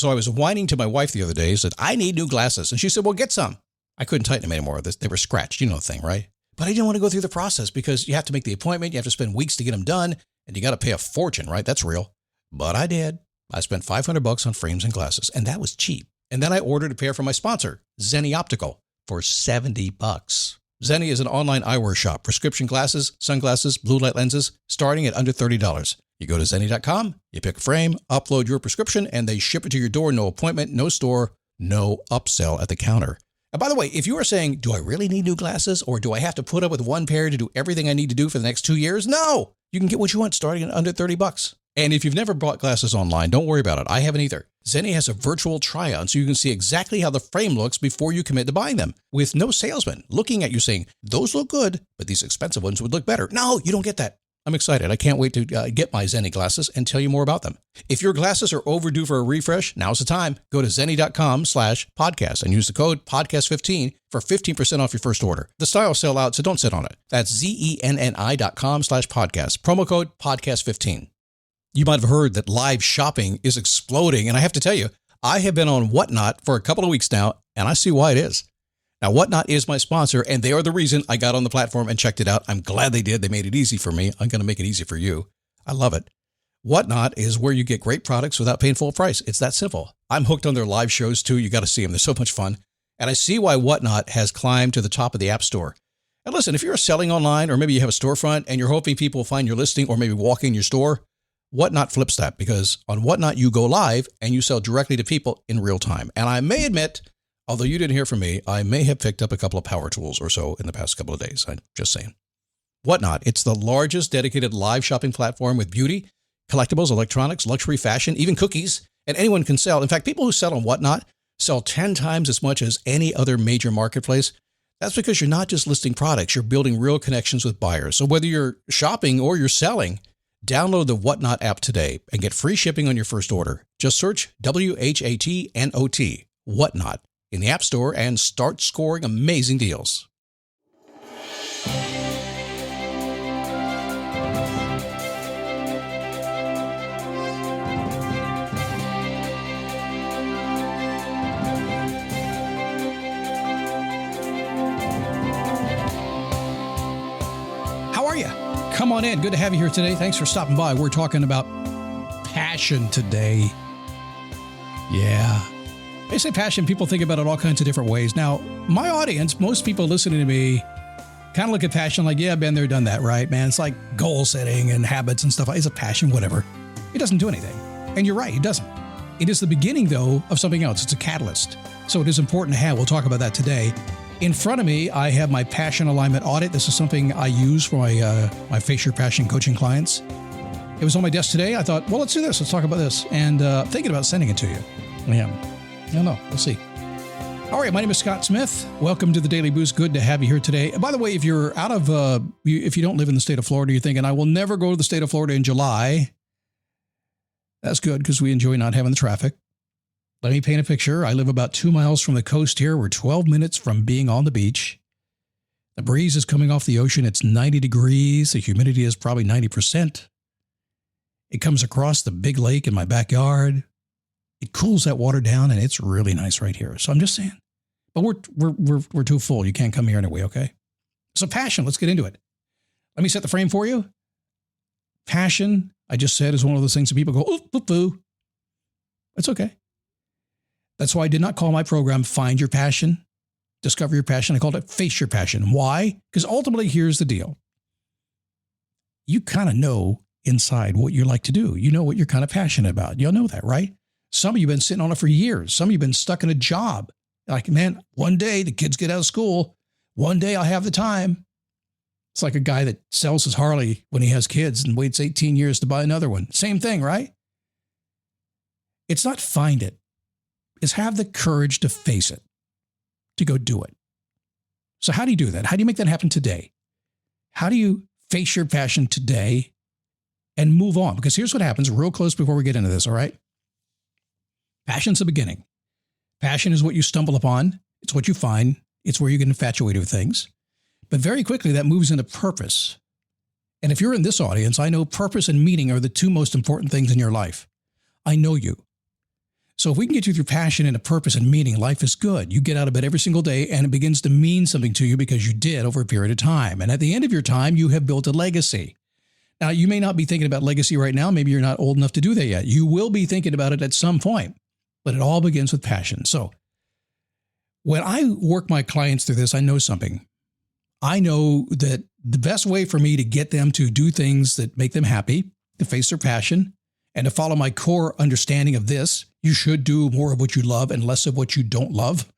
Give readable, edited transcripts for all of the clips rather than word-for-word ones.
So I was whining to my wife the other day, said, I need new glasses. And she said, well, get some. I couldn't tighten them anymore. They were scratched. You know the thing, right? But I didn't want to go through the process because you have to make the appointment. You have to spend weeks to get them done. And you got to pay a fortune, right? That's real. But I did. I spent $500 on frames and glasses, and that was cheap. And then I ordered a pair from my sponsor, Zenni Optical, for $70. Zenni is an online eyewear shop. Prescription glasses, sunglasses, blue light lenses, starting at under $30. You go to Zenni.com, you pick a frame, upload your prescription, and they ship it to your door. No appointment, no store, no upsell at the counter. And by the way, if you are saying, do I really need new glasses, or do I have to put up with one pair to do everything I need to do for the next 2 years? No! You can get what you want starting at under $30. And if you've never bought glasses online, don't worry about it. I haven't either. Zenni has a virtual try-on, so you can see exactly how the frame looks before you commit to buying them, with no salesman looking at you saying, those look good, but these expensive ones would look better. No, you don't get that. I'm excited. I can't wait to get my Zenni glasses and tell you more about them. If your glasses are overdue for a refresh, now's the time. Go to Zenni.com/podcast and use the code podcast15 for 15% off your first order. The styles sell out, so don't sit on it. That's Zenni.com/podcast. Promo code podcast15. You might have heard that live shopping is exploding, and I have to tell you, I have been on Whatnot for a couple of weeks now, and I see why it is. Now, Whatnot is my sponsor, and they are the reason I got on the platform and checked it out. I'm glad they did. They made it easy for me. I'm going to make it easy for you. I love it. Whatnot is where you get great products without paying full price. It's that simple. I'm hooked on their live shows, too. You got to see them. They're so much fun. And I see why Whatnot has climbed to the top of the App Store. And listen, if you're selling online, or maybe you have a storefront and you're hoping people will find your listing or maybe walk in your store, Whatnot flips that, because on Whatnot, you go live and you sell directly to people in real time. And I may admit, although you didn't hear from me, I may have picked up a couple of power tools or so in the past couple of days. I'm just saying. Whatnot, it's the largest dedicated live shopping platform with beauty, collectibles, electronics, luxury, fashion, even cookies, and anyone can sell. In fact, people who sell on Whatnot sell 10 times as much as any other major marketplace. That's because you're not just listing products, you're building real connections with buyers. So whether you're shopping or you're selling, download the Whatnot app today and get free shipping on your first order. Just search WHATNOT, Whatnot, in the App Store and start scoring amazing deals. How are you? Come on in. Good to have you here today. Thanks for stopping by. We're talking about passion today. Yeah. I say passion, people think about it all kinds of different ways. Now, my audience, most people listening to me kind of look at passion like, yeah, been there, done that, right, man? It's like goal setting and habits and stuff. It's a passion, whatever. It doesn't do anything. And you're right, it doesn't. It is the beginning, though, of something else. It's a catalyst. So it is important to have. We'll talk about that today. In front of me, I have my Passion Alignment Audit. This is something I use for my Face Your Passion coaching clients. It was on my desk today. I thought, well, let's do this. Let's talk about this. And thinking about sending it to you. Yeah. I don't know. We'll see. All right. My name is Scott Smith. Welcome to the Daily Boost. Good to have you here today. And by the way, if you're out of, if you don't live in the state of Florida, you're thinking, I will never go to the state of Florida in July. That's good because we enjoy not having the traffic. Let me paint a picture. I live about 2 miles from the coast here. We're 12 minutes from being on the beach. The breeze is coming off the ocean. It's 90 degrees. The humidity is probably 90%. It comes across the big lake in my backyard. It cools that water down, and it's really nice right here. So I'm just saying. But we're too full. You can't come here anyway, okay? So passion, let's get into it. Let me set the frame for you. Passion, I just said, is one of those things that people go, ooh. That's okay. That's why I did not call my program Find Your Passion, Discover Your Passion. I called it Face Your Passion. Why? Because ultimately, here's the deal. You kind of know inside what you like to do. You know what you're kind of passionate about. You'll know that, right? Some of you have been sitting on it for years. Some of you have been stuck in a job. Like, man, one day the kids get out of school. One day I'll have the time. It's like a guy that sells his Harley when he has kids and waits 18 years to buy another one. Same thing, right? It's not find it. Is have the courage to face it, to go do it. So how do you do that? How do you make that happen today? How do you face your passion today and move on? Because here's what happens real close before we get into this, all right? Passion's the beginning. Passion is what you stumble upon. It's what you find. It's where you get infatuated with things. But very quickly, that moves into purpose. And if you're in this audience, I know purpose and meaning are the two most important things in your life. I know you. So if we can get you through passion and a purpose and meaning, life is good. You get out of bed every single day and it begins to mean something to you because you did over a period of time. And at the end of your time, you have built a legacy. Now, you may not be thinking about legacy right now. Maybe you're not old enough to do that yet. You will be thinking about it at some point, but it all begins with passion. So when I work my clients through this, I know something. I know that the best way for me to get them to do things that make them happy, to face their passion, and to follow my core understanding of this, you should do more of what you love and less of what you don't love.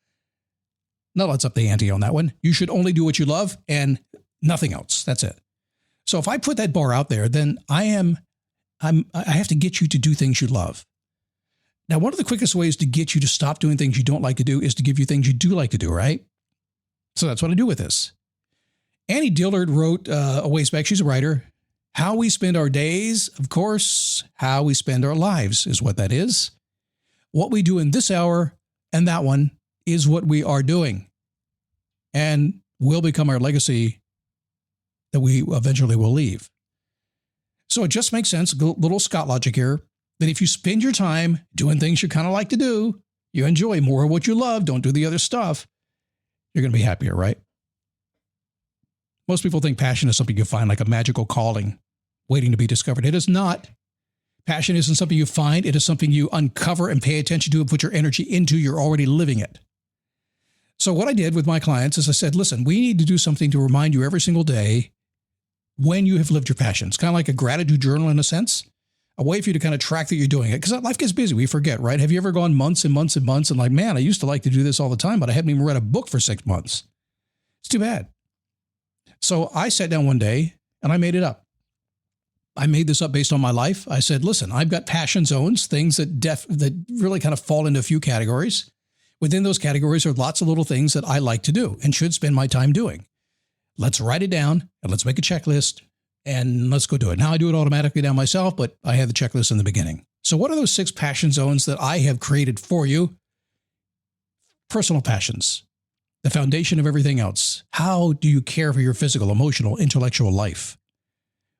No, let's up the ante on that one. You should only do what you love and nothing else. That's it. So if I put that bar out there, then I have to get you to do things you love. Now, one of the quickest ways to get you to stop doing things you don't like to do is to give you things you do like to do, right? So that's what I do with this. Annie Dillard wrote a ways back, she's a writer, how we spend our days, of course, how we spend our lives is what that is. What we do in this hour and that one is what we are doing and will become our legacy that we eventually will leave. So it just makes sense, a little Scott logic here, that if you spend your time doing things you kind of like to do, you enjoy more of what you love, don't do the other stuff, you're going to be happier, right? Most people think passion is something you find like a magical calling waiting to be discovered. It is not. Passion isn't something you find. It is something you uncover and pay attention to and put your energy into. You're already living it. So what I did with my clients is I said, listen, we need to do something to remind you every single day when you have lived your passion. It's kind of like a gratitude journal in a sense, a way for you to kind of track that you're doing it. Because life gets busy. We forget, right? Have you ever gone months and months and months and like, man, I used to like to do this all the time, but I haven't even read a book for 6 months. It's too bad. So I sat down one day and I made it up. I made this up based on my life. I said, listen, I've got passion zones, things that really kind of fall into a few categories. Within those categories are lots of little things that I like to do and should spend my time doing. Let's write it down and let's make a checklist and let's go do it. Now I do it automatically now myself, but I had the checklist in the beginning. So what are those 6 passion zones that I have created for you? Personal passions, the foundation of everything else. How do you care for your physical, emotional, intellectual life?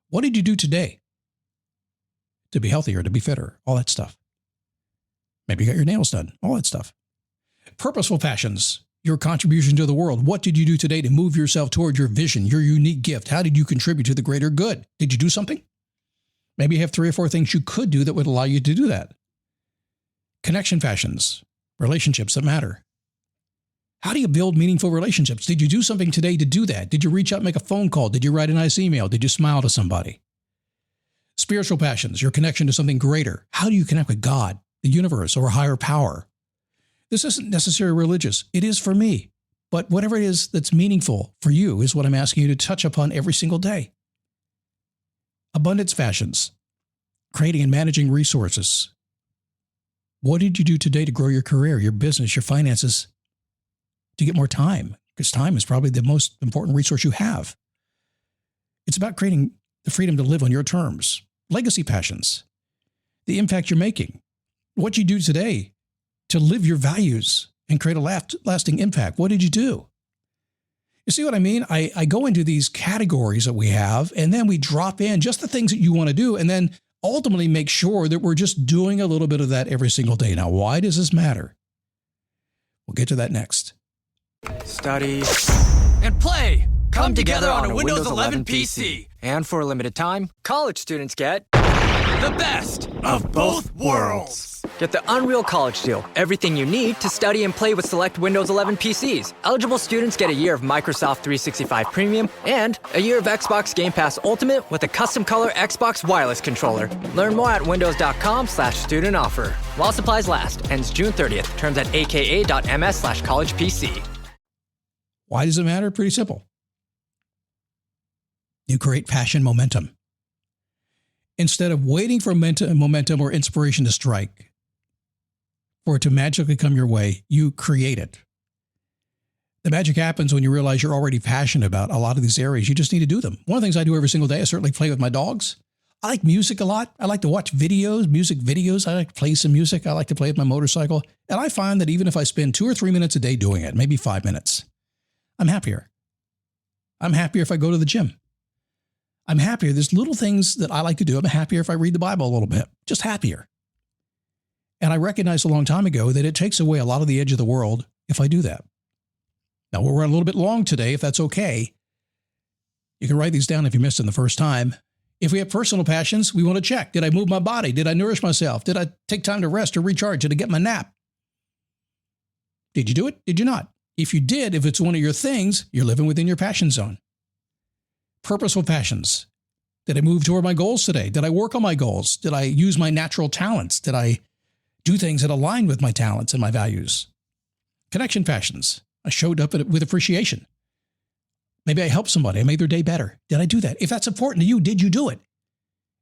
What did you do today to be healthier, to be fitter, all that stuff? Maybe you got your nails done, all that stuff. Purposeful passions, your contribution to the world. What did you do today to move yourself toward your vision, your unique gift? How did you contribute to the greater good? Did you do something? Maybe you have 3 or 4 things you could do that would allow you to do that. Connection passions, relationships that matter. How do you build meaningful relationships? Did you do something today to do that? Did you reach out and make a phone call? Did you write a nice email? Did you smile to somebody? Spiritual passions, your connection to something greater. How do you connect with God, the universe, or a higher power? This isn't necessarily religious. It is for me. But whatever it is that's meaningful for you is what I'm asking you to touch upon every single day. Abundance passions, creating and managing resources. What did you do today to grow your career, your business, your finances, to get more time? Because time is probably the most important resource you have. It's about creating the freedom to live on your terms. Legacy passions, the impact you're making, what you do today to live your values and create a lasting impact. What did you do? You see what I mean? I go into these categories that we have, and then we drop in just the things that you want to do, and then ultimately make sure that we're just doing a little bit of that every single day. Now, why does this matter? We'll get to that next. Study and play come together on a Windows 11 PC. And for a limited time, college students get the best of both worlds. Get the Unreal College Deal. Everything you need to study and play with select Windows 11 PCs. Eligible students get a year of Microsoft 365 Premium and a year of Xbox Game Pass Ultimate with a custom color Xbox wireless controller. Learn more at windows.com/student offer. While supplies last. Ends June 30th. Terms at aka.ms/collegepc. Why does it matter? Pretty simple. You create passion momentum. Instead of waiting for momentum or inspiration to strike, for it to magically come your way, you create it. The magic happens when you realize you're already passionate about a lot of these areas. You just need to do them. One of the things I do every single day, I certainly play with my dogs. I like music a lot. I like to watch music videos. I like to play some music. I like to play with my motorcycle. And I find that even if I spend 2 or 3 minutes a day doing it, maybe 5 minutes, I'm happier. I'm happier if I go to the gym. I'm happier. There's little things that I like to do. I'm happier if I read the Bible a little bit, just happier. And I recognized a long time ago that it takes away a lot of the edge of the world if I do that. Now, we're running a little bit long today, if that's okay. You can write these down if you missed them the first time. If we have personal passions, we want to check. Did I move my body? Did I nourish myself? Did I take time to rest or recharge? Did I get my nap? Did you do it? Did you not? If you did, if it's one of your things, you're living within your passion zone. Purposeful passions. Did I move toward my goals today? Did I work on my goals? Did I use my natural talents? Did I do things that align with my talents and my values? Connection passions. I showed up with appreciation. Maybe I helped somebody. I made their day better. Did I do that? If that's important to you, did you do it?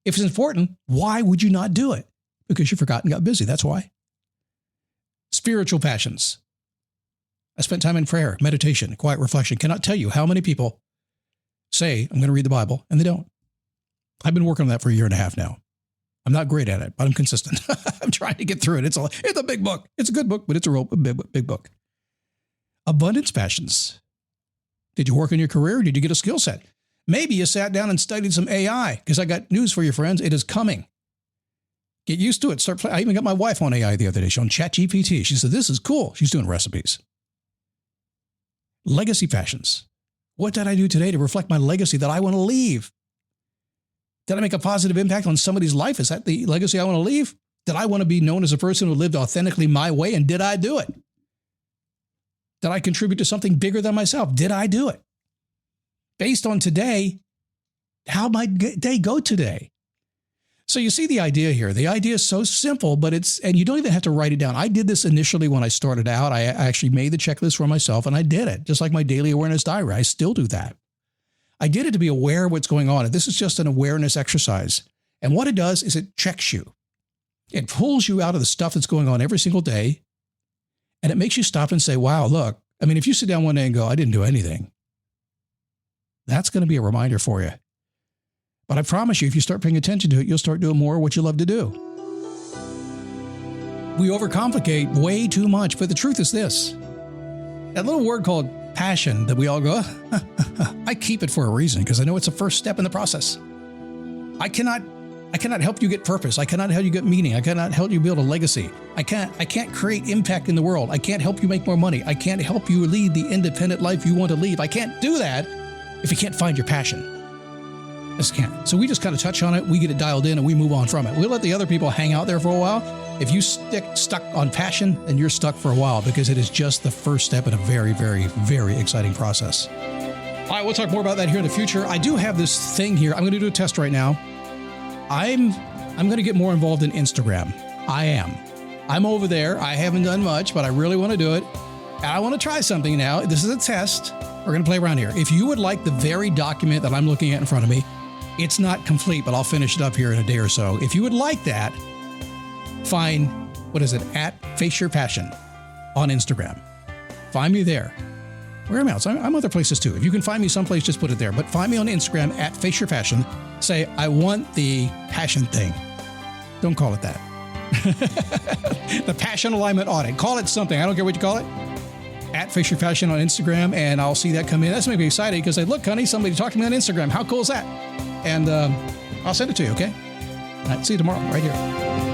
If it's important, why would you not do it? Because you forgot and got busy. That's why. Spiritual passions. I spent time in prayer, meditation, quiet reflection. Cannot tell you how many people say, I'm going to read the Bible, and they don't. I've been working on that for 1.5 years now. I'm not great at it, but I'm consistent. I'm trying to get through it. It's a big book. It's a good book, but it's a big book. Abundance passions. Did you work on your career? Or did you get a skill set? Maybe you sat down and studied some AI, because I got news for you, friends. It is coming. Get used to it. I even got my wife on AI the other day. She's on ChatGPT. She said, this is cool. She's doing recipes. Legacy passions. What did I do today to reflect my legacy that I want to leave? Did I make a positive impact on somebody's life? Is that the legacy I want to leave? Did I want to be known as a person who lived authentically my way? And did I do it? Did I contribute to something bigger than myself? Did I do it? Based on today, how might my day go today? So you see the idea here. The idea is so simple, but and you don't even have to write it down. I did this initially when I started out. I actually made the checklist for myself and I did it, just like my daily awareness diary. I still do that. I did it to be aware of what's going on. And this is just an awareness exercise. And what it does is it checks you. It pulls you out of the stuff that's going on every single day. And it makes you stop and say, wow, look, I mean, if you sit down one day and go, I didn't do anything, that's going to be a reminder for you. But I promise you, if you start paying attention to it, you'll start doing more of what you love to do. We overcomplicate way too much, but the truth is this. That little word called passion that we all go, I keep it for a reason because I know it's the first step in the process. I cannot help you get purpose. I cannot help you get meaning. I cannot help you build a legacy. I can't create impact in the world. I can't help you make more money. I can't help you lead the independent life you want to lead. I can't do that if you can't find your passion. I just can't. So we just kind of touch on it, we get it dialed in, and we move on from it. We'll let the other people hang out there for a while. If you stuck on passion, then you're stuck for a while because it is just the first step in a very, very, very exciting process. All right, we'll talk more about that here in the future. I do have this thing here. I'm going to do a test right now. I'm going to get more involved in Instagram. I am. I'm over there. I haven't done much, but I really want to do it. And I want to try something now. This is a test. We're going to play around here. If you would like the very document that I'm looking at in front of me, it's not complete, but I'll finish it up here in a day or so. If you would like that, find, at Face Your Passion on Instagram. Find me there. Where am I else? I'm other places too. If you can find me someplace, just put it there. But find me on Instagram at Face Your Passion. Say, I want the passion thing. Don't call it that. The Passion Alignment Audit. Call it something. I don't care what you call it. At Face Your Passion on Instagram, and I'll see that come in. That's making me excited because I look, honey, somebody talked to me on Instagram. How cool is that? And I'll send it to you, okay? All right, see you tomorrow right here.